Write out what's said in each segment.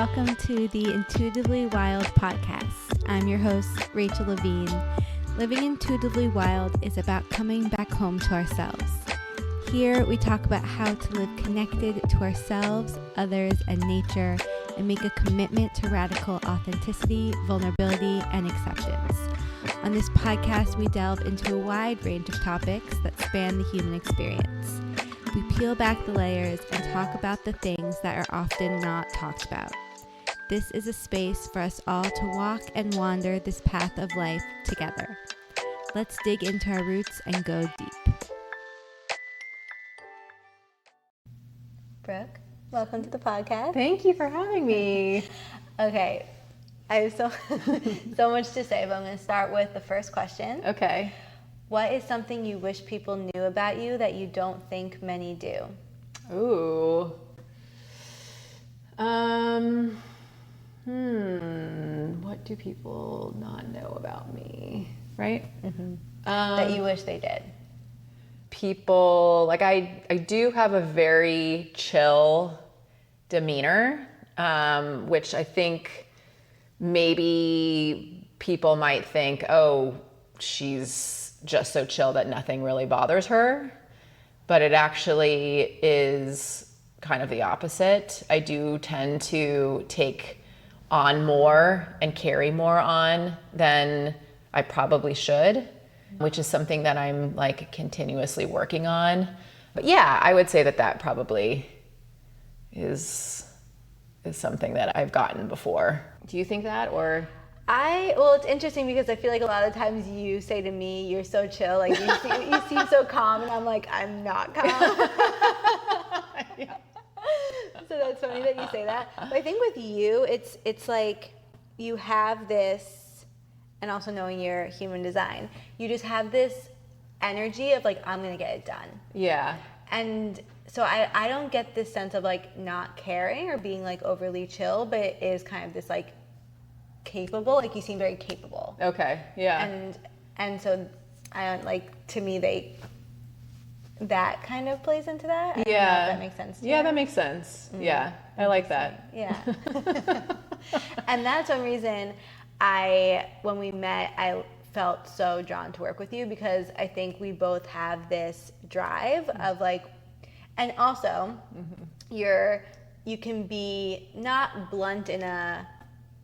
welcome to the Intuitively Wild podcast. I'm your host, Rachel Levine. Living intuitively wild is about coming back home to ourselves. Here, we talk about how to live connected to ourselves, others, and nature, and make a commitment to radical authenticity, vulnerability, and acceptance. On this podcast, we delve into a wide range of topics that span the human experience. We peel back the layers and talk about the things that are often not talked about. This is a space for us all to walk and wander this path of life together. Let's dig into our roots and go deep. Brooke, welcome to the podcast. Thank you for having me. Okay, I have so much to say, but I'm going to start with the first question. Okay. What is something you wish people knew about you that you don't think many do? Ooh. What do people not know about me? Right? Mm-hmm. That you wish they did. People, like I do have a very chill demeanor, which I think maybe people might think, oh, she's just so chill that nothing really bothers her. But it actually is kind of the opposite. I do tend to take on more and carry more on than I probably should, which is something that I'm like continuously working on. But yeah, I would say that probably is something that I've gotten before. Do you think that, or? Well, it's interesting because I feel like a lot of times you say to me, you're so chill, like you seem so calm, and I'm like, I'm not calm. Yeah. So that's funny that you say that. But I think with you, it's like you have this, and also knowing your human design, you just have this energy of like, I'm going to get it done. Yeah. And so I don't get this sense of like not caring or being like overly chill, but it is kind of this like capable, like you seem very capable. Okay. Yeah. And so I don't like, to me, that kind of plays into that. I don't know if that makes sense to you. That makes sense. Mm-hmm. Yeah. I like that. Yeah. And that's one reason when we met, I felt so drawn to work with you, because I think we both have this drive of like, and also you can be not blunt in a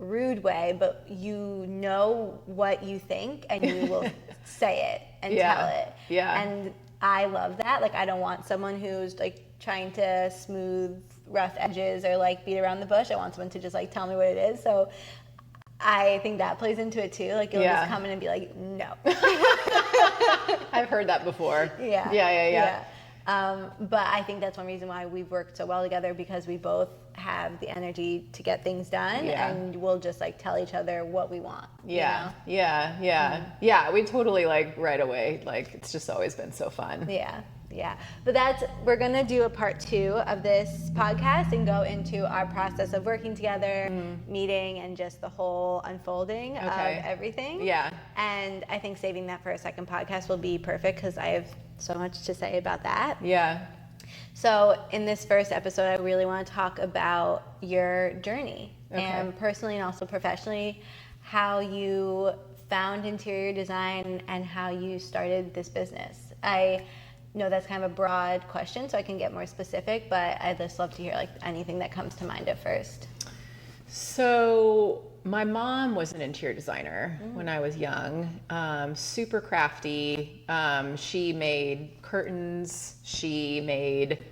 rude way, but you know what you think and you will say it and tell it. Yeah. And I love that. Like, I don't want someone who's like trying to smooth rough edges or like beat around the bush. I want someone to just like tell me what it is. So I think that plays into it too. Like, you'll just come in and be like, no. I've heard that before. Yeah. But I think that's one reason why we've worked so well together, because we both have the energy to get things done, and we'll just like tell each other what we want. Yeah. You know? Yeah. We totally like right away. Like, it's just always been so fun. Yeah. But we're going to do a part 2 of this podcast and go into our process of working together, meeting, and just the whole unfolding of everything. Yeah. And I think saving that for a second podcast will be perfect, because I have so much to say about that. Yeah. So in this first episode, I really want to talk about your journey, and personally and also professionally, how you found interior design and how you started this business. I know that's kind of a broad question, so I can get more specific, but I'd just love to hear like anything that comes to mind at first. So my mom was an interior designer when I was young, super crafty. She made curtains, she made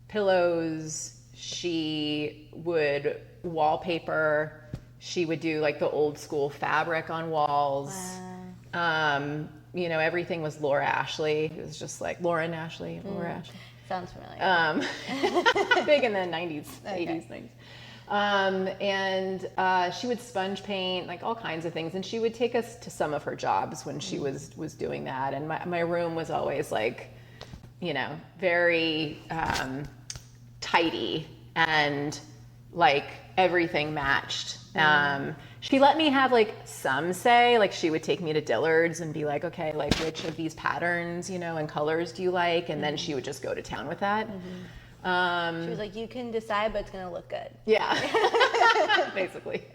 pillows, she would wallpaper, she would do like the old school fabric on walls. Wow. Everything was Laura Ashley. It was just like Laura Ashley. Sounds familiar. Big in the 90s, 80s, 90s. And she would sponge paint, like all kinds of things. And she would take us to some of her jobs when she was doing that. And my room was always like, very tidy, and like everything matched. She let me have like some say, like she would take me to Dillard's and be like, okay, like which of these patterns, and colors do you like? And then she would just go to town with that. She was like, you can decide, but it's going to look good. Yeah, basically.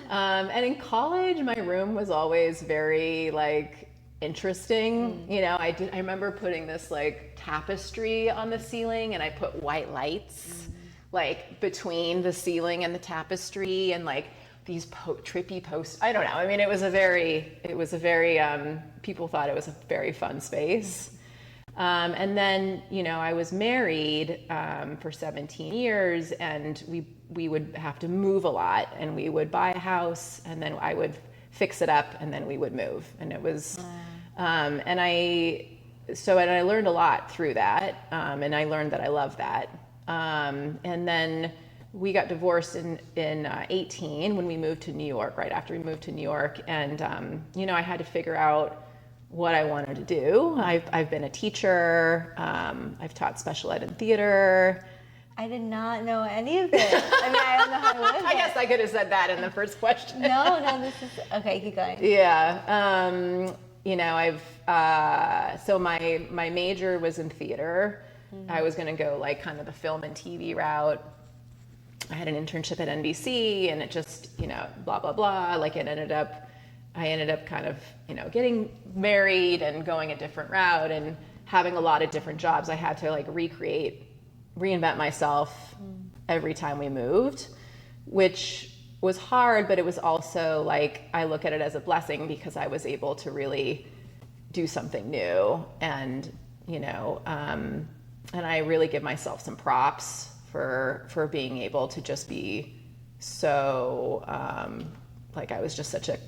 And in college, my room was always very like interesting. You know, I remember putting this like tapestry on the ceiling, and I put white lights like between the ceiling and the tapestry, and like these trippy posts. I don't know. I mean, it was a very, people thought it was a very fun space. And then, you know, I was married for 17 years, and we would have to move a lot, and we would buy a house, and then I would fix it up, and then we would move. And it was, and I learned a lot through that, and I learned that I love that. And then we got divorced in 18 when we moved to New York, right after we moved to New York, and you know, I had to figure out what I wanted to do. I've been a teacher. I've taught special ed and theater. I did not know any of this. I mean, I don't know how to live I guess I could have said that in the first question. No, this is, okay, keep going. Yeah. You know, so my major was in theater. I was going to go like kind of the film and TV route. I had an internship at NBC, and it just, you know, blah, blah, blah. Like I ended up kind of, you know, getting married and going a different route and having a lot of different jobs. I had to like reinvent myself every time we moved, which was hard, but it was also like, I look at it as a blessing because I was able to really do something new. And, you know, and I really give myself some props for being able to just be so, like I was just such a,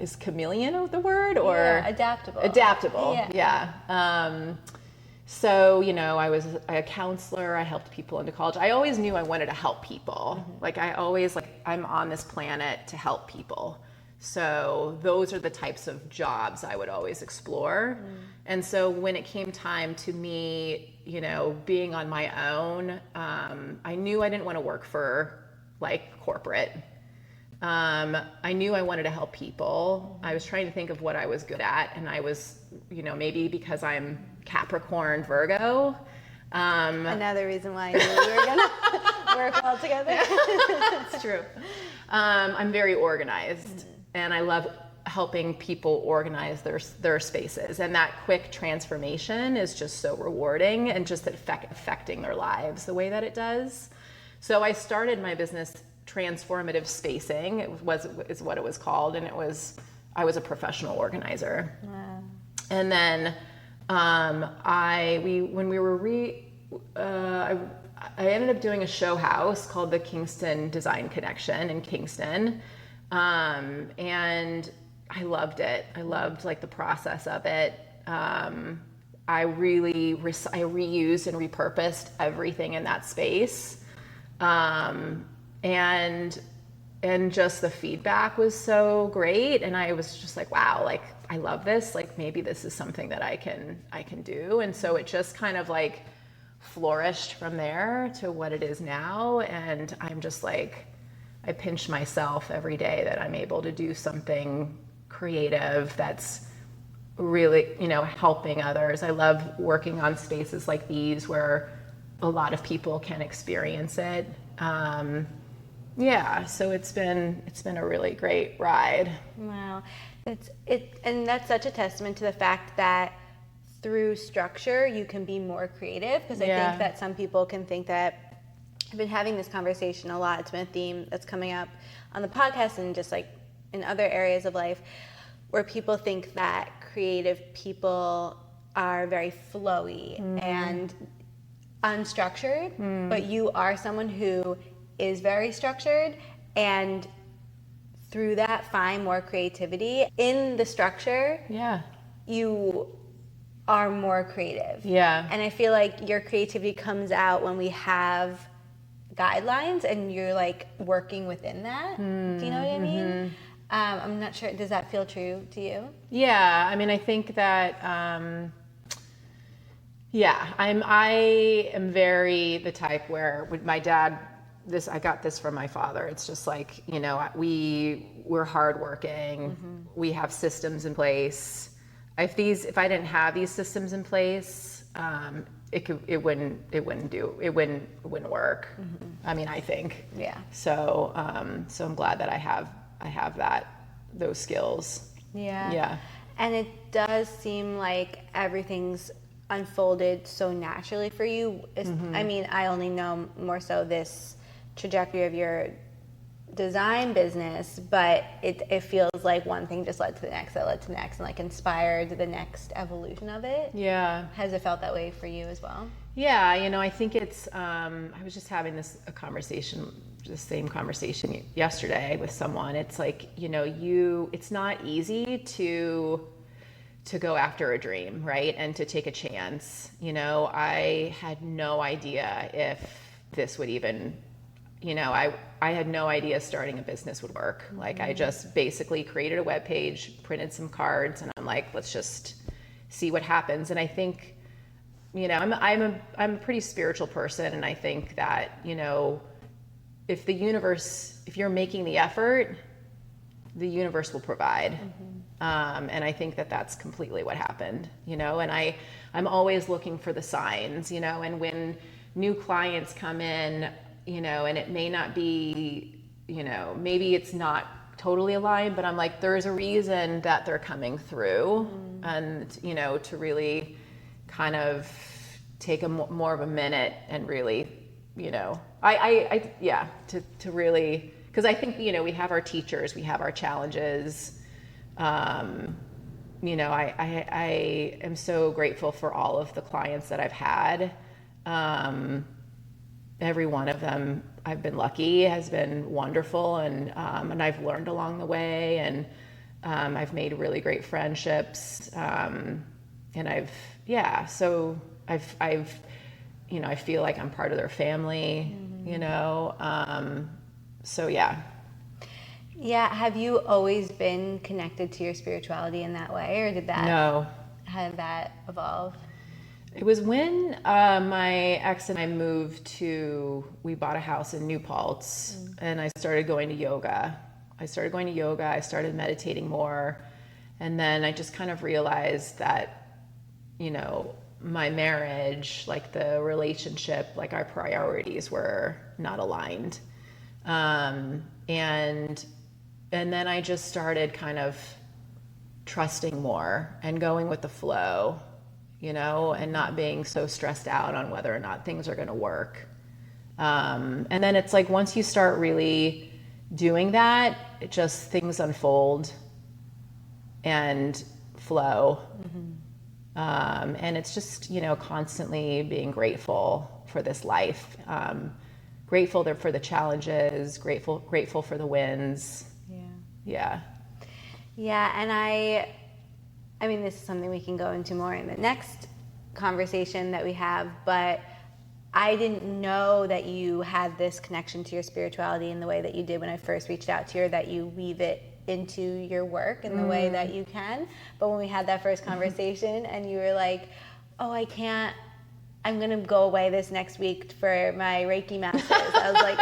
is chameleon the word, or? Yeah, adaptable. Adaptable, yeah. So, you know, I was a counselor. I helped people into college. I always knew I wanted to help people. Like I always, like, I'm on this planet to help people. So those are the types of jobs I would always explore. And so when it came time to me, you know, being on my own, I knew I didn't want to work for like corporate. I knew I wanted to help people. I was trying to think of what I was good at, and I was, you know, maybe because I'm Capricorn Virgo. Another reason why I knew we were gonna work well together. It's true. I'm very organized, and I love helping people organize their spaces, and that quick transformation is just so rewarding, and just affecting their lives the way that it does. So I started my business, Transformative Spacing, is what it was called, and I was a professional organizer. Wow. And then I ended up doing a show house called the Kingston Design Connection in Kingston, and I loved it. I loved like the process of it. I reused and repurposed everything in that space. And just the feedback was so great, and I was just like, wow, like I love this, like maybe this is something that I can do. And so it just kind of like flourished from there to what it is now. And I'm just like, I pinch myself every day that I'm able to do something creative that's really, you know, helping others. I love working on spaces like these where a lot of people can experience it. Yeah, so it's been a really great ride. Wow. And that's such a testament to the fact that through structure you can be more creative, because I think that some people can think that, I've been having this conversation a lot, it's been a theme that's coming up on the podcast and just like in other areas of life, where people think that creative people are very flowy and unstructured, but you are someone who is very structured, and through that find more creativity in the structure. You are more creative. And I feel like your creativity comes out when we have guidelines and you're like working within that. Do you know what I mean? I'm not sure, does that feel true to you? Yeah, I mean, I think that I am very the type where with my dad, I got this from my father. It's just like, you know, we're hardworking. We have systems in place. if I didn't have these systems in place, it wouldn't work. I mean, I think. Yeah. So I'm glad that I have those skills. Yeah. Yeah. And it does seem like everything's unfolded so naturally for you. I mean, I only know more so this trajectory of your design business, but it feels like one thing just led to the next, that led to the next, and like inspired the next evolution of it. Yeah. Has it felt that way for you as well? Yeah, I think it's, I was just having the same conversation yesterday with someone. It's like, it's not easy to go after a dream, right? And to take a chance. I had no idea if this would even, I had no idea starting a business would work. Like, I just basically created a web page, printed some cards, and I'm like, let's just see what happens. And I think, I'm a pretty spiritual person, and I think that, if you're making the effort, the universe will provide. And I think that that's completely what happened, and I'm always looking for the signs, and when new clients come in, and it may not be, maybe it's not totally aligned, but I'm like, there's a reason that they're coming through. And, to really kind of take more of a minute and really, to really, because I think, we have our teachers, we have our challenges. I am so grateful for all of the clients that I've had. Every one of them, I've been lucky, has been wonderful, and I've learned along the way, and I've made really great friendships, and I feel like I'm part of their family, so yeah. Yeah. Have you always been connected to your spirituality in that way, or had that evolve? It was when my ex and I we bought a house in New Paltz, and I started going to yoga. I started meditating more. And then I just kind of realized that, my marriage, like the relationship, like our priorities were not aligned. And then I just started kind of trusting more and going with the flow, and not being so stressed out on whether or not things are going to work. And then it's like, once you start really doing that, things unfold and flow. And it's just, constantly being grateful for this life. Grateful for the challenges, grateful for the wins. Yeah. And I mean, this is something we can go into more in the next conversation that we have, but I didn't know that you had this connection to your spirituality in the way that you did when I first reached out to you, or that you weave it into your work in the way that you can. But when we had that first conversation and you were like, oh, I'm going to go away this next week for my Reiki masters. I was like,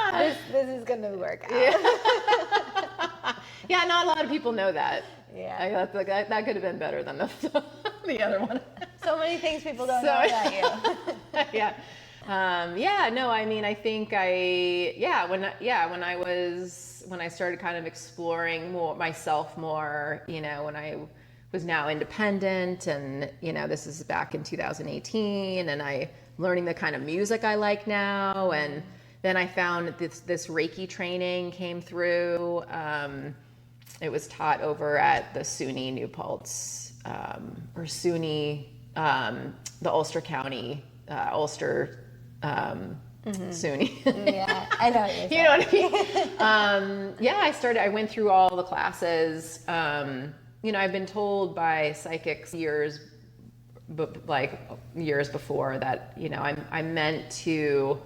oh, this is going to work out. Yeah, not a lot of people know that. Yeah. That could have been better than the other one. So many things people don't know about you. Yeah. I mean, I think when I started kind of exploring myself more, when I was now independent, and, this is back in 2018, and I learning the kind of music I like now. And then I found this Reiki training came through. It was taught over at the SUNY New Paltz, or SUNY, the Ulster County, Ulster, SUNY. Yeah, I know what you're saying. You know what I mean? I went through all the classes. I've been told by psychics years before that, I'm meant to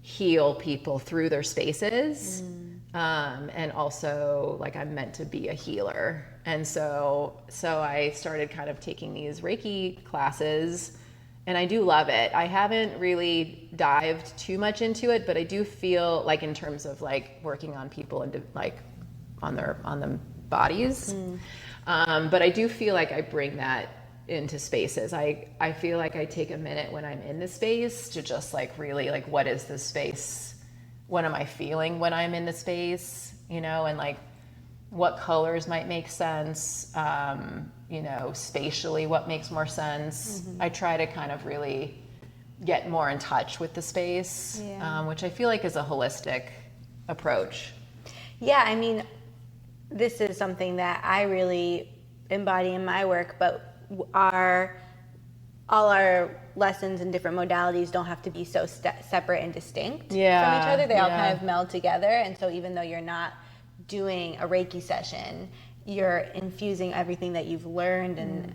heal people through their spaces. And also, like, I'm meant to be a healer. And so I started kind of taking these Reiki classes, and I do love it. I haven't really dived too much into it, but I do feel like, in terms of like working on people and like on them bodies. But I do feel like I bring that into spaces. I feel like I take a minute when I'm in the space to just like really like, what is this space? What am I feeling when I'm in the space? You know, and like what colors might make sense, you know, spatially, what makes more sense. I try to kind of really get more in touch with the space, which I feel like is a holistic approach. Yeah, I mean, this is something that I really embody in my work, but all our lessons and different modalities don't have to be so separate and distinct from each other. They all kind of meld together. And so even though you're not doing a Reiki session, you're infusing everything that you've learned and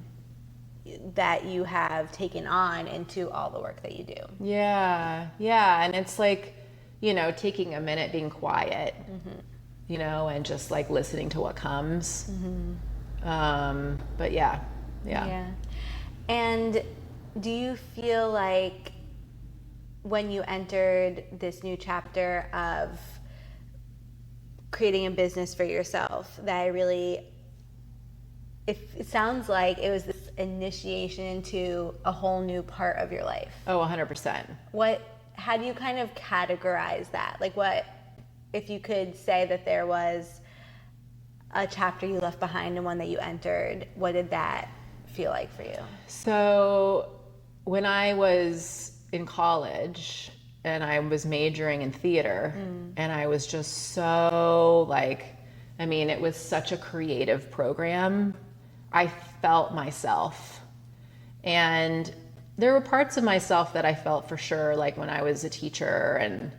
that you have taken on into all the work that you do. Yeah. And it's like, you know, taking a minute, being quiet, you know, and just like listening to what comes. But yeah. And do you feel like when you entered this new chapter of creating a business for yourself, that it sounds like it was this initiation into a whole new part of your life? Oh, 100%. How do you kind of categorize that? Like, what, if you could say that there was a chapter you left behind and one that you entered, what did that feel like for you? So when I was in college and I was majoring in theater, and I was just so like, I mean, it was such a creative program. I felt myself. And there were parts of myself that I felt for sure, like when I was a teacher, and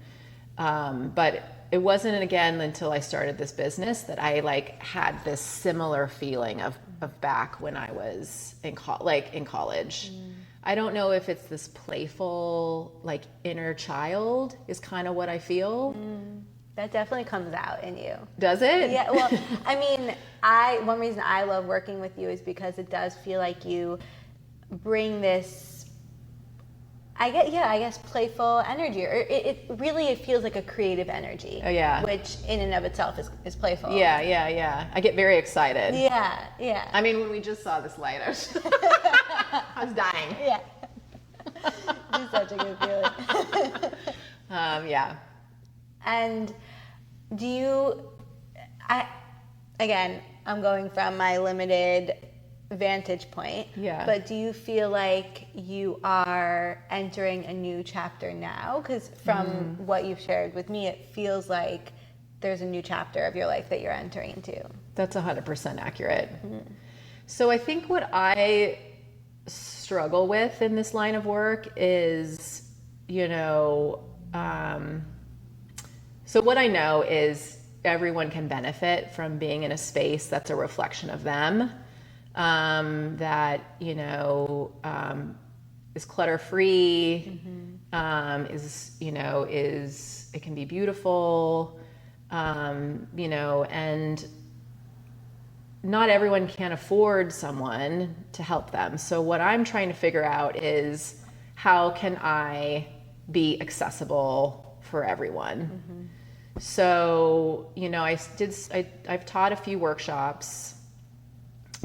but it wasn't again until I started this business that I like had this similar feeling of back when I was in college. I don't know if it's this playful, like inner child is kind of what I feel. That definitely comes out in you. Does it? Yeah, well, I mean, one reason I love working with you is because it does feel like you bring this, I guess playful energy, or it feels like a creative energy. Oh yeah. Which in and of itself is playful. Yeah. I get very excited. Yeah. I mean, when we just saw this light, I was dying. Yeah. It's such a good feeling. Yeah. And do you, I'm going from my limited vantage point, but do you feel like you are entering a new chapter now? Because from what you've shared with me, it feels like there's a new chapter of your life that you're entering into. That's 100% accurate. So I think what I struggle with in this line of work is, you know, so what I know is everyone can benefit from being in a space that's a reflection of them, that, you know, is clutter-free, it can be beautiful, you know, and not everyone can afford someone to help them. So what I'm trying to figure out is how can I be accessible for everyone? So, you know, I've taught a few workshops,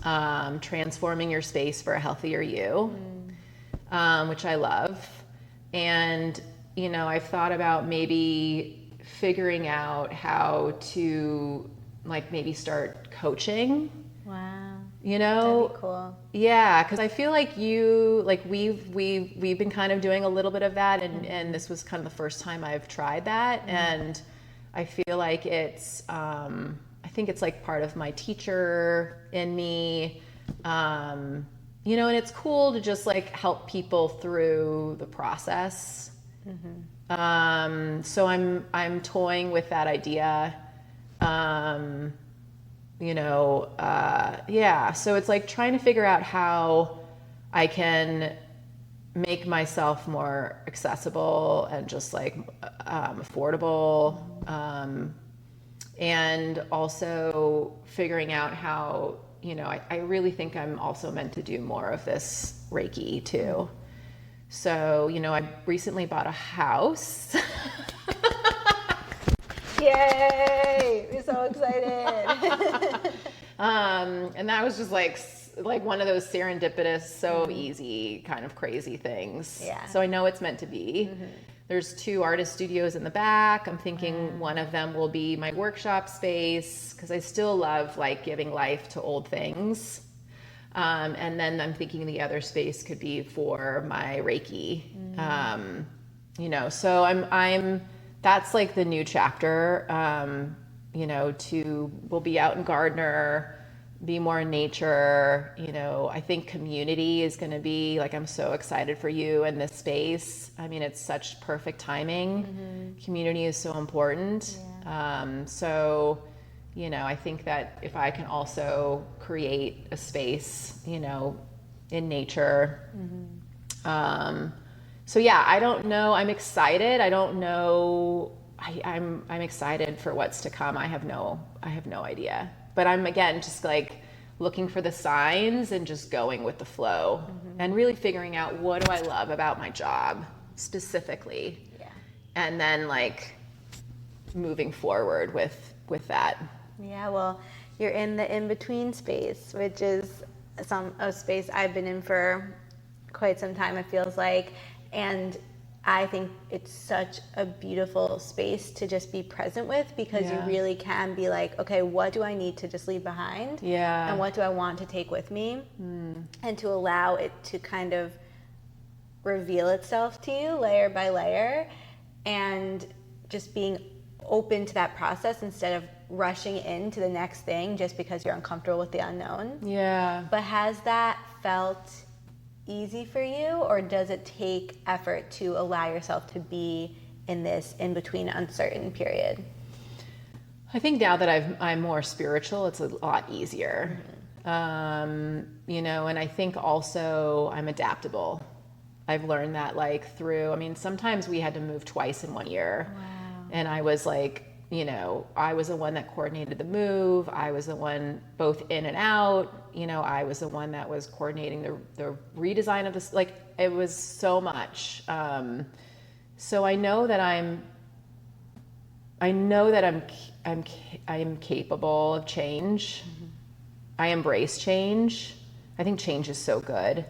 transforming your space for a healthier you, which I love. And, you know, I've thought about maybe figuring out how to like maybe start coaching. Wow. You know? That'd be cool. Yeah, because I feel like we've been kind of doing a little bit of that, and this was kind of the first time I've tried that, and I feel like it's I think it's like part of my teacher in me, you know, and it's cool to just like help people through the process. So I'm toying with that idea. You know, so it's like trying to figure out how I can make myself more accessible and just like affordable, and also figuring out how, you know, I really think I'm also meant to do more of this Reiki too. So, you know, I recently bought a house. Yay! We're so excited. And that was just like one of those serendipitous, so easy kind of crazy things. Yeah. So I know it's meant to be. There's 2 artist studios in the back. I'm thinking one of them will be my workshop space, because I still love like giving life to old things. And then I'm thinking the other space could be for my Reiki. You know, so I'm that's like the new chapter. You know, we'll be out in Gardner, be more in nature. You know, I think community is going to be like, I'm so excited for you in this space. I mean, it's such perfect timing. Community is so important. So, you know, I think that if I can also create a space, you know, in nature. So yeah, I don't know. I'm excited. I don't know. I'm excited for what's to come. I have no idea. But I'm, again, just like looking for the signs and just going with the flow and really figuring out, what do I love about my job specifically? And then like moving forward with that. Yeah, well, you're in the in-between space, which is a space I've been in for quite some time, it feels like. And I think it's such a beautiful space to just be present with, because you really can be like, okay, what do I need to just leave behind? And what do I want to take with me? And to allow it to kind of reveal itself to you layer by layer, and just being open to that process instead of rushing into the next thing just because you're uncomfortable with the unknown. But has that felt easy for you, or does it take effort to allow yourself to be in this in-between uncertain period? I think now that I'm more spiritual, it's a lot easier. You know, and I think also I'm adaptable. I've learned that like through, I mean, sometimes we had to move twice in 1 year. And I was like, you know, I was the one that coordinated the move. I was the one both in and out. You know, I was the one that was coordinating the redesign of this. Like, it was so much. So I know that I'm capable of change. I embrace change. I think change is so good.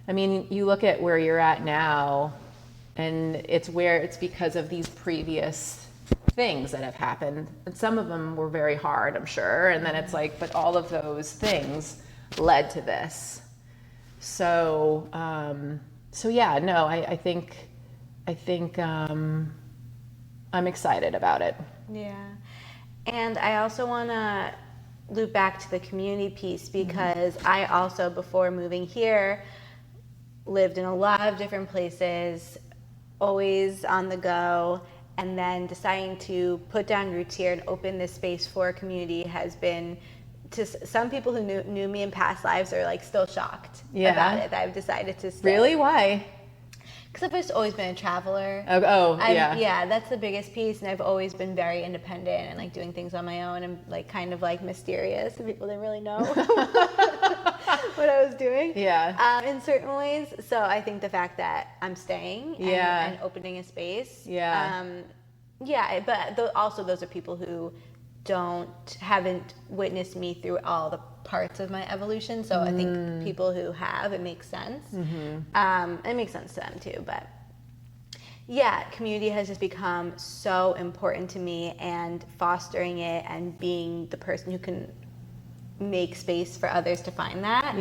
I mean, you look at where you're at now, and it's because of these previous things that have happened, and some of them were very hard, I'm sure, and then it's like, but all of those things led to this. So yeah, no, I think I'm excited about it. And I also want to loop back to the community piece, because I also, before moving here, lived in a lot of different places, always on the go. And then deciding to put down roots here and open this space for a community has been, to some people who knew me in past lives are like still shocked about it, that I've decided to stay. Really? Why? Because I've just always been a traveler. Yeah, that's the biggest piece. And I've always been very independent and like doing things on my own, and like kind of like mysterious. And people didn't really know what I was doing. In certain ways. So I think the fact that I'm staying and opening a space. But also those are people who haven't witnessed me through all the parts of my evolution. So I think people who have, it makes sense. It makes sense to them too. But yeah, community has just become so important to me, and fostering it and being the person who can make space for others to find that.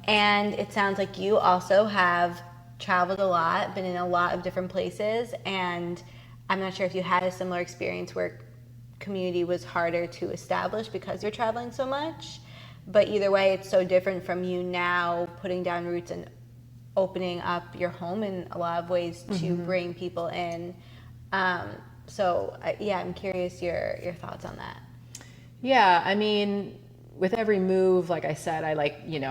And it sounds like you also have traveled a lot, been in a lot of different places, and I'm not sure if you had a similar experience where community was harder to establish because you're traveling so much. But either way, it's so different from you now putting down roots and opening up your home in a lot of ways to bring people in. So I'm curious your thoughts on that. Yeah, I mean, with every move, like I said, I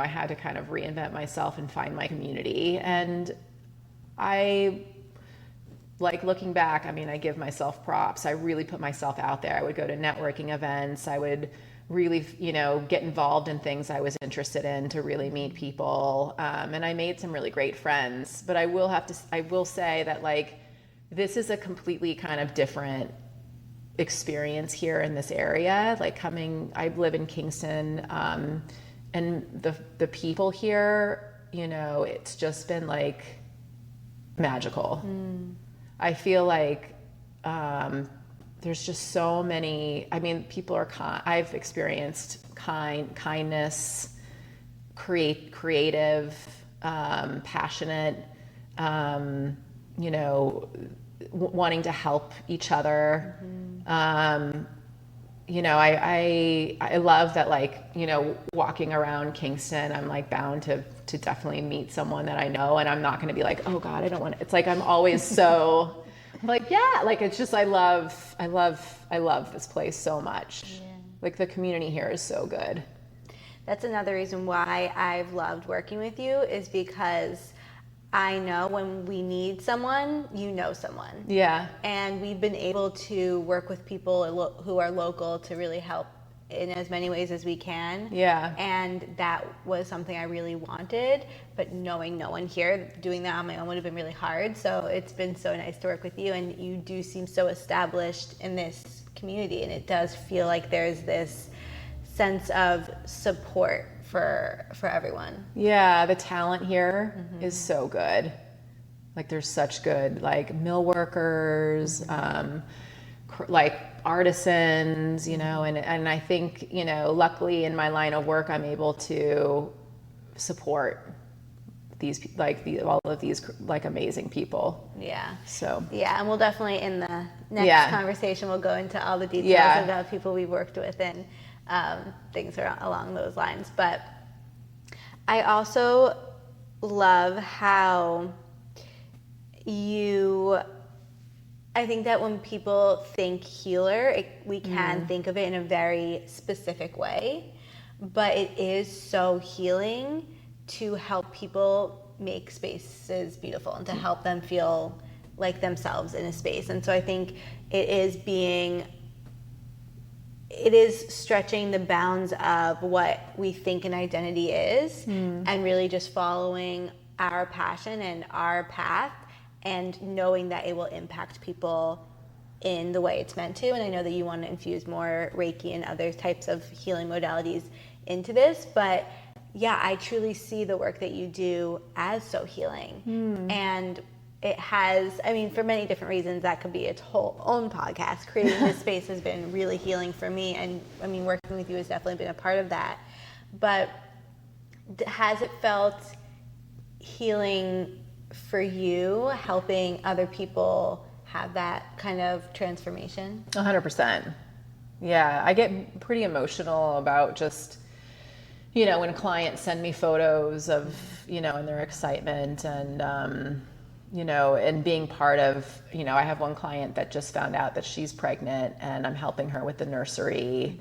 had to kind of reinvent myself and find my community. And I, like, looking back, I mean, I give myself props. I really put myself out there. I would go to networking events. I would really, get involved in things I was interested in to really meet people. And I made some really great friends. But I will say that, like, this is a completely kind of different experience here in this area. Like I live in Kingston, and the people here, you know, it's just been like magical. I feel like there's just so many, I mean, people are I've experienced kindness, creative, passionate, you know, wanting to help each other. You know, I love that, like, you know, walking around Kingston, I'm like bound to definitely meet someone that I know, and I'm not going to be like, oh God, I don't want to. It's like, I'm always so like, yeah, like, it's just, I love this place so much. Yeah. Like, the community here is so good. That's another reason why I've loved working with you, is because I know when we need someone, you know someone. Yeah. And we've been able to work with people who are local to really help in as many ways as we can. Yeah. And that was something I really wanted, but knowing no one here, doing that on my own would have been really hard. So it's been so nice to work with you, and you do seem so established in this community, and it does feel like there's this sense of support for everyone. Yeah, the talent here is so good. Like, there's such good, like, mill workers, like artisans, you know, and I think, you know, luckily in my line of work, I'm able to support all of these like amazing people. Yeah. So. Yeah, and we'll definitely, in the next conversation, we'll go into all the details about people we've worked with and things along those lines. But I also love how I think that when people think healer, we can think of it in a very specific way, but it is so healing to help people make spaces beautiful and to help them feel like themselves in a space. And so I think it is stretching the bounds of what we think an identity is, and really just following our passion and our path, and knowing that it will impact people in the way it's meant to. And I know that you want to infuse more Reiki and other types of healing modalities into this, but yeah, I truly see the work that you do as so healing. And it has, I mean, for many different reasons, that could be its whole own podcast. Creating this space has been really healing for me, and I mean, working with you has definitely been a part of that. But has it felt healing for you, helping other people have that kind of transformation? 100%. Yeah, I get pretty emotional about just, you know, when clients send me photos of, you know, and their excitement, and you know, and being part of, you know, I have one client that just found out that she's pregnant, and I'm helping her with the nursery.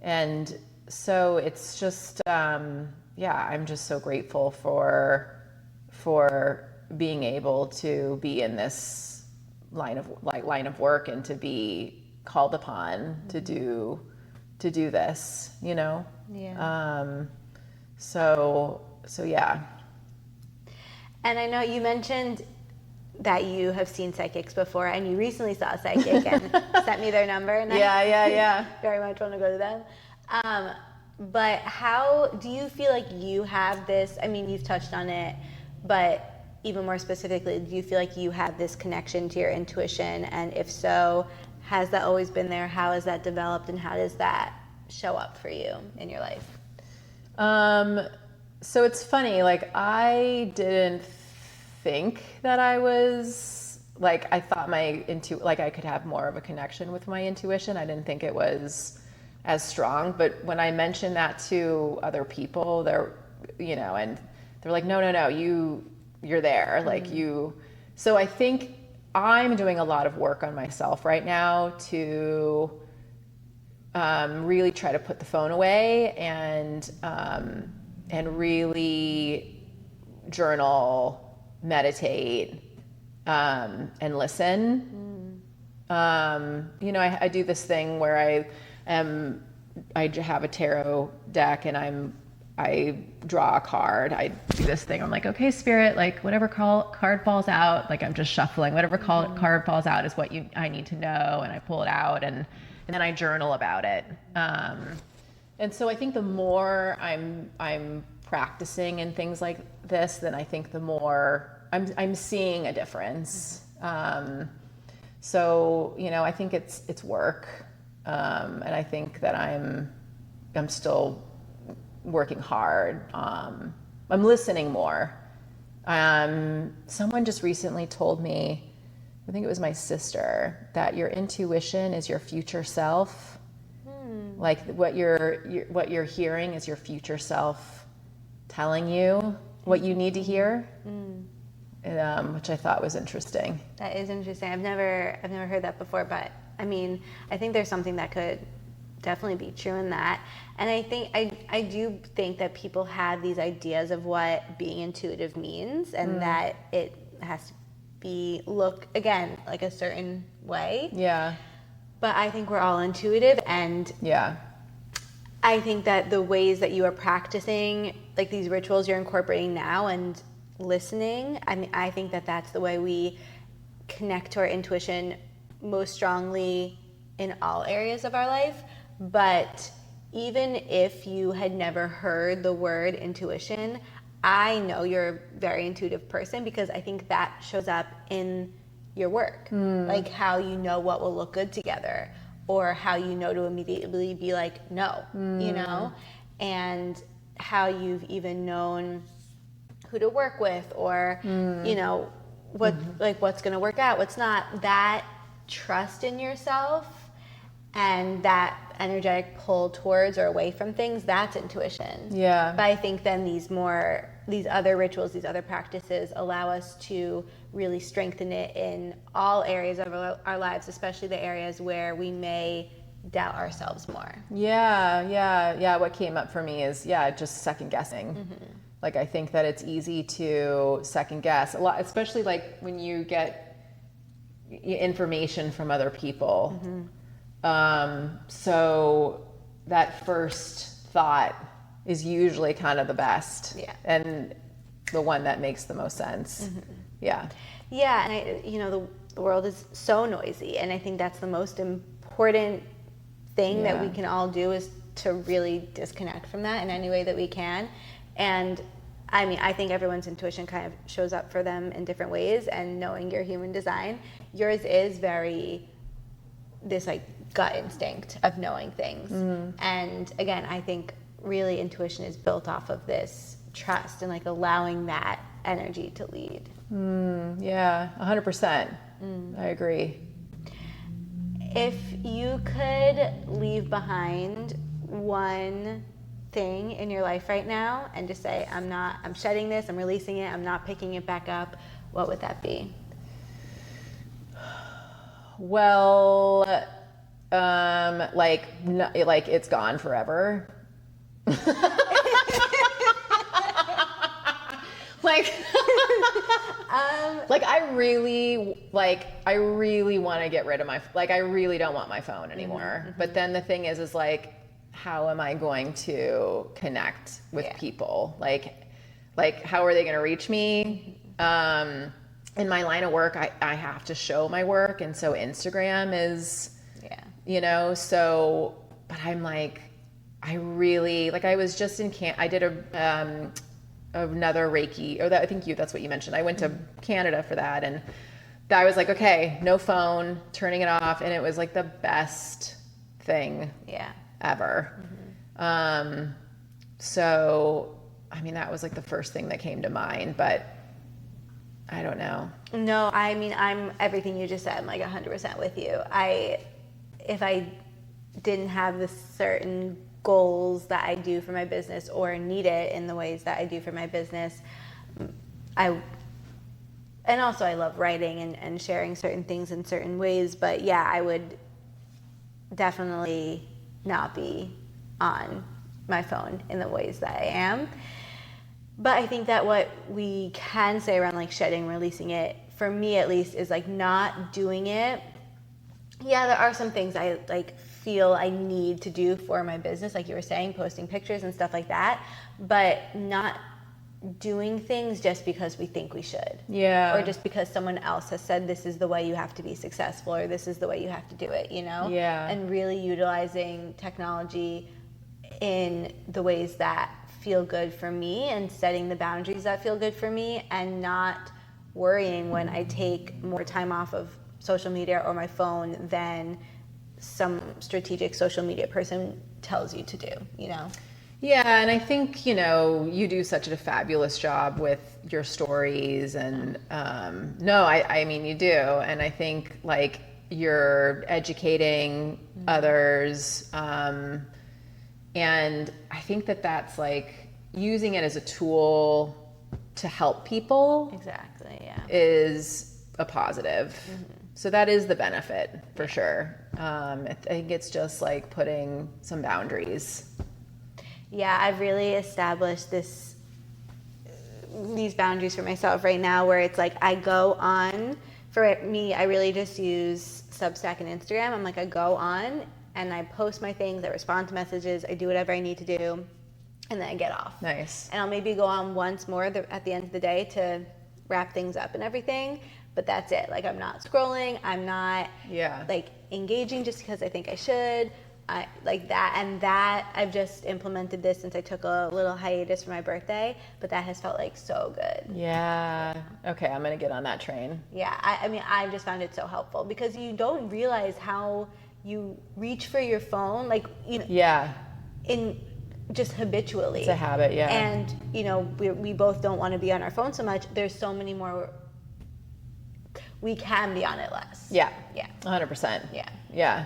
And so it's just, yeah, I'm just so grateful for being able to be in this line of work, and to be called upon to do this, you know? Yeah. So yeah. And I know you mentioned that you have seen psychics before, and you recently saw a psychic and sent me their number, and I very much want to go to them. But how do you feel like you have this, I mean, you've touched on it, but even more specifically, do you feel like you have this connection to your intuition? And if so, has that always been there? How has that developed, and how does that show up for you in your life? So it's funny, like, I didn't think that I was, like, I thought like I could have more of a connection with my intuition. I didn't think it was as strong, but when I mentioned that to other people, they're, you know, and they're like, no, you're there, like you. So I think I'm doing a lot of work on myself right now to really try to put the phone away, and really journal, meditate, and listen. You know, I do this thing where I have a tarot deck, and I draw a card. I do this thing. I'm like, okay, spirit, like whatever card falls out, like I'm just shuffling. Whatever card falls out is what I need to know, and I pull it out, and then I journal about it. And so I think the more I'm practicing in things like this, then I think the more I'm seeing a difference. So I think it's work, and I think that I'm still working hard. I'm listening more. Someone just recently told me, I think it was my sister, that your intuition is your future self. Like what you're hearing is your future self telling you what you need to hear, which I thought was interesting. That is interesting. I've never heard that before, but I mean, I think there's something that could definitely be true in that. And I think I do think that people have these ideas of what being intuitive means, and that it has to look again like a certain way. Yeah. But I think we're all intuitive, and yeah, I think that the ways that you are practicing, like these rituals you're incorporating now and listening, I mean, I think that that's the way we connect to our intuition most strongly in all areas of our life. But even if you had never heard the word intuition, I know you're a very intuitive person, because I think that shows up in your work, like how you know what will look good together, or how you know to immediately be like, no, and how you've even known who to work with, or what's going to work out, what's not. That trust in yourself and that energetic pull towards or away from things, that's intuition. Yeah. But I think then these other rituals, these other practices allow us to really strengthen it in all areas of our lives, especially the areas where we may doubt ourselves more. Yeah. What came up for me is, just second guessing. Like, I think that it's easy to second guess a lot, especially like when you get information from other people. So that first thought is usually kind of the best, and the one that makes the most sense. Yeah, and the world is so noisy, and I think that's the most important thing that we can all do, is to really disconnect from that in any way that we can. And I mean, I think everyone's intuition kind of shows up for them in different ways, and knowing your human design, yours is very this like gut instinct of knowing things. And again, I think really intuition is built off of this trust and like allowing that energy to lead. 100%. I agree. If you could leave behind one thing in your life right now and just say, I'm shedding this, I'm releasing it, I'm not picking it back up, what would that be? Well, like it's gone forever. Like I really want to get rid of I really don't want my phone anymore. But then the thing is like, how am I going to connect with people? Like how are they going to reach me? In my line of work, I have to show my work. And so Instagram is, but I'm like, I really, I was just in I did another Reiki, I think that's what you mentioned. I went to Canada for that, and I was like, okay, no phone, turning it off. And it was like the best thing ever. So, I mean, that was like the first thing that came to mind, but I don't know. No, I mean, I'm everything you just said. I'm like 100% with you. If I didn't have the certain goals that I do for my business or need it in the ways that I do for my business, and also I love writing and sharing certain things in certain ways. But yeah, I would definitely not be on my phone in the ways that I am. But I think that what we can say around like shedding, releasing it, for me at least, is like not doing it. Yeah, there are some things I like feel I need to do for my business, like you were saying, posting pictures and stuff like that, but not doing things just because we think we should. Yeah. Or just because someone else has said this is the way you have to be successful, or this is the way you have to do it, you know? Yeah. And really utilizing technology in the ways that feel good for me, and setting the boundaries that feel good for me, and not worrying when I take more time off of social media or my phone than some strategic social media person tells you to do, you know? Yeah, and I think, you know, you do such a fabulous job with your stories, and no, I mean, you do. And I think, like, you're educating others, and I think that that's, like, using it as a tool to help people. Exactly, yeah. Is a positive. So that is the benefit, for sure. I think it's just, like, putting some boundaries. Yeah, I've really established these boundaries for myself right now, where it's like I go on, for me, I really just use Substack and Instagram. I'm like, I go on and I post my things, I respond to messages, I do whatever I need to do, and then I get off. Nice. And I'll maybe go on once more at the end of the day to wrap things up and everything, but that's it. Like, I'm not scrolling, I'm not like engaging just because I think I should. I like that, and that I've just implemented this since I took a little hiatus for my birthday, but that has felt like so good. Yeah. Okay, I'm gonna get on that train. Yeah, I mean, I've just found it so helpful, because you don't realize how you reach for your phone, like, you know. Yeah. In just habitually. It's a habit, yeah. And, you know, we both don't want to be on our phone so much. There's so many more. We can be on it less. Yeah. Yeah. 100%. Yeah. Yeah.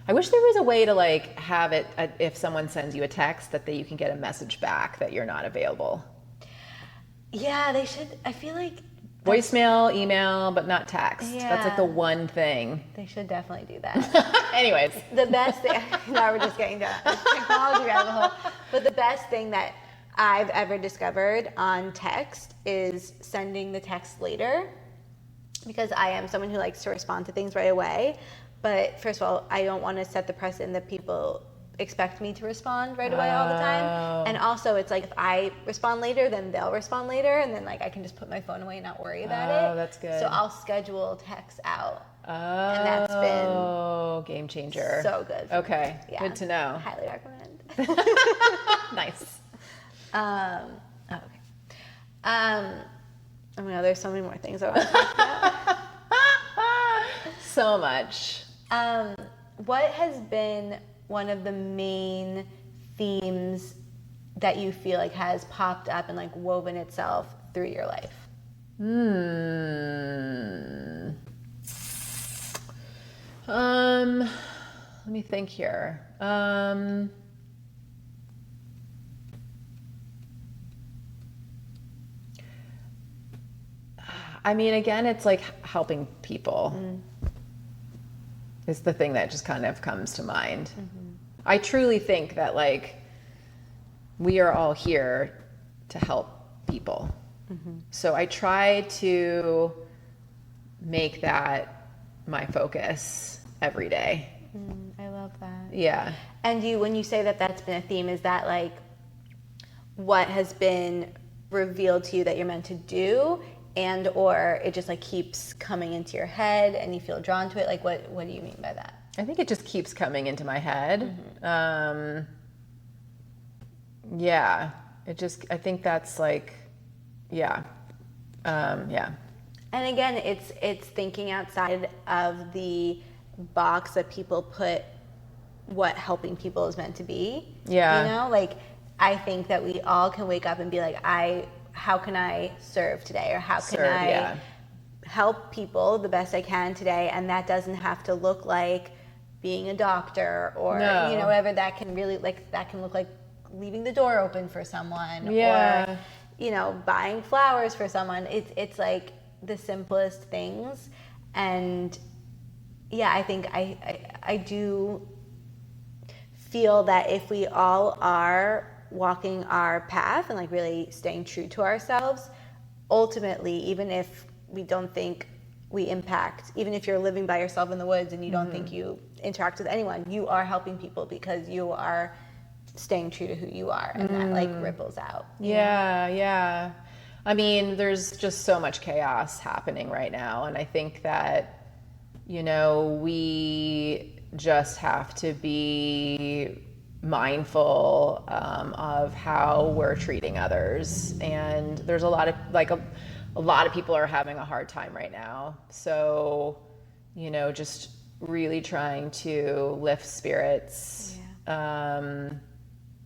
I wish there was a way to, like, have it, if someone sends you a text, that you can get a message back that you're not available. Yeah, they should. I feel like voicemail, email, but not text. Yeah. That's like the one thing. They should definitely do that. Anyways. The best thing, now we're just getting down the technology rabbit hole, but the best thing that I've ever discovered on text is sending the text later, because I am someone who likes to respond to things right away. But first of all, I don't want to set the precedent that people expect me to respond right away all the time. And also, it's like, if I respond later, then they'll respond later, and then, like, I can just put my phone away and not worry about it. Oh, that's good. So I'll schedule texts out. Oh, and that's been game changer. so good. Okay, yeah. Good to know. Highly recommend. Nice. Okay. I mean, there's so many more things I want to talk about. So much. What has been one of the main themes that you feel like has popped up and, like, woven itself through your life? Let me think here. I mean, again, it's like helping people is the thing that just kind of comes to mind. I truly think that, like, we are all here to help people. So I try to make that my focus every day. I love that. Yeah. And when you say that that's been a theme, is that, like, what has been revealed to you that you're meant to do, and or it just, like, keeps coming into your head and you feel drawn to it? Like, what do you mean by that? I think it just keeps coming into my head. Yeah, I think that's, like, yeah. Yeah. And again, it's thinking outside of the box that people put what helping people is meant to be. Yeah. You know, like, I think that we all can wake up and be like, how can I serve today? Or how can I help people the best I can today? And that doesn't have to look like being a doctor, or, you know, whatever that can really, like, that can look like leaving the door open for someone, or, you know, buying flowers for someone. It's like the simplest things. And yeah, I think I do feel that if we all are walking our path and, like, really staying true to ourselves, ultimately, even if we don't think we impact. Even if you're living by yourself in the woods and you don't think you interact with anyone, you are helping people because you are staying true to who you are, and that like ripples out. Yeah. I mean, there's just so much chaos happening right now, and I think that, you know, we just have to be mindful of how we're treating others, and there's a lot of people are having a hard time right now. So, you know, just really trying to lift spirits,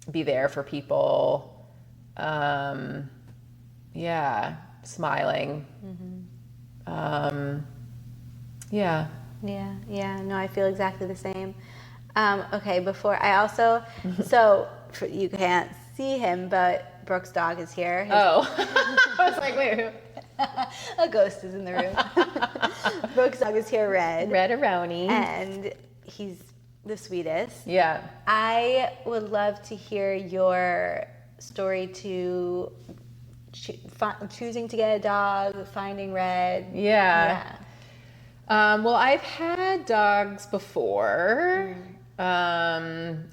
be there for people, smiling. No, I feel exactly the same. Okay, before I also, you can't see him, but Brooke's dog is here. I was like, wait. A ghost is in the room. Brooke's dog is here, Red-a-roni. And he's the sweetest. Yeah. I would love to hear your story to choosing to get a dog, finding Red. Yeah. Well, I've had dogs before, and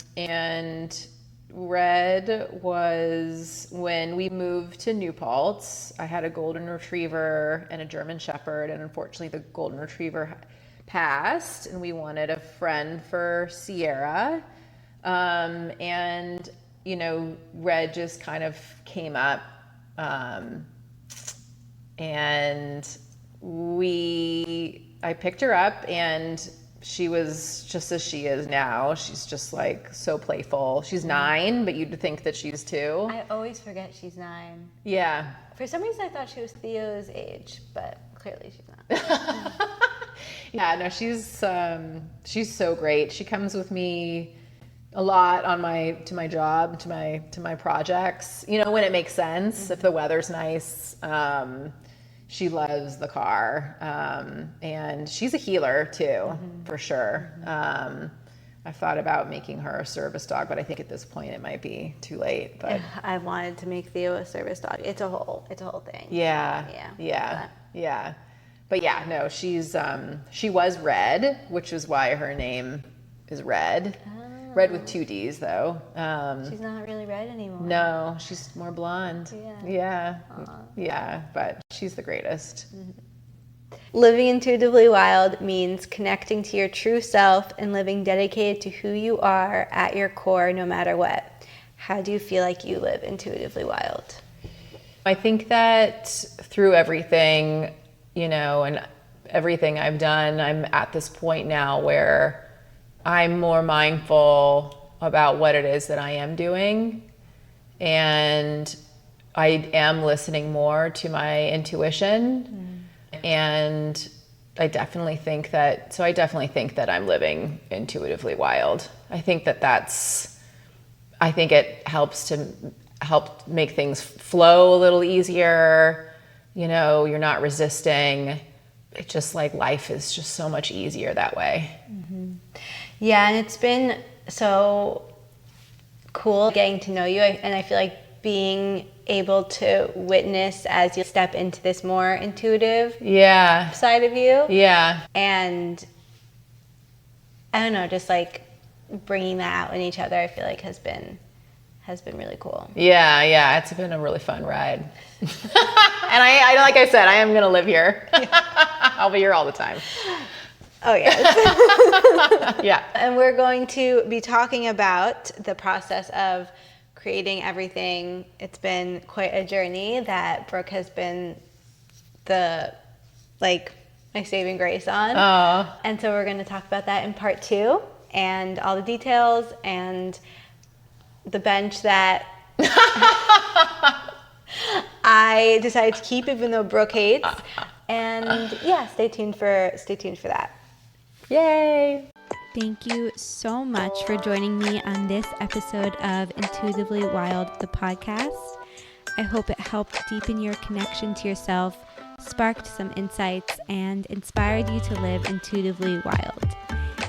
Red was when we moved to New Paltz. I had a golden retriever and a German shepherd, and unfortunately the golden retriever passed, and we wanted a friend for Sierra. And, you know, Red just kind of came up, and I picked her up, and she was just as she is now. She's just like so playful. She's 9, but you'd think that she's 2. I always forget she's 9. Yeah. For some reason I thought she was Theo's age, but clearly she's not. Yeah, no, she's so great. She comes with me a lot to my job, to my projects. You know, when it makes sense, if the weather's nice. She loves the car, and she's a healer too, for sure. I've thought about making her a service dog, but I think at this point it might be too late. But I wanted to make Theo a service dog. It's a whole thing. Yeah. But yeah, no, she was Red, which is why her name is Red. Red with 2 D's though. She's not really red anymore. No, she's more blonde. Yeah. Aww. Yeah, but she's the greatest. Living intuitively wild means connecting to your true self and living dedicated to who you are at your core, no matter what. How do you feel like you live intuitively wild? I think that through everything, you know, and everything I've done, I'm at this point now where I'm more mindful about what it is that I am doing, and I am listening more to my intuition. And I definitely think that I'm living intuitively wild. I think it helps make things flow a little easier. You know, you're not resisting. It's just like life is just so much easier that way. Yeah, and it's been so cool getting to know you, and I feel like being able to witness as you step into this more intuitive side of you. Yeah. And I don't know, just like bringing that out in each other, I feel like has been really cool. Yeah, it's been a really fun ride. And I like I said, I am going to live here. I'll be here all the time. Oh, yes. Yeah. And we're going to be talking about the process of creating everything. It's been quite a journey that Brooke has been my saving grace on. And so we're going to talk about that in part 2 and all the details and the bench that I decided to keep even though Brooke hates. And yeah, stay tuned for that. Yay! Thank you so much for joining me on this episode of Intuitively Wild, the podcast. I hope it helped deepen your connection to yourself, sparked some insights, and inspired you to live intuitively wild.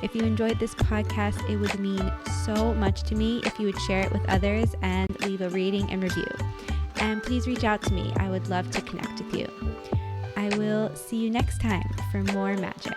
If you enjoyed this podcast, it would mean so much to me if you would share it with others and leave a rating and review. And please reach out to me. I would love to connect with you. I will see you next time for more magic.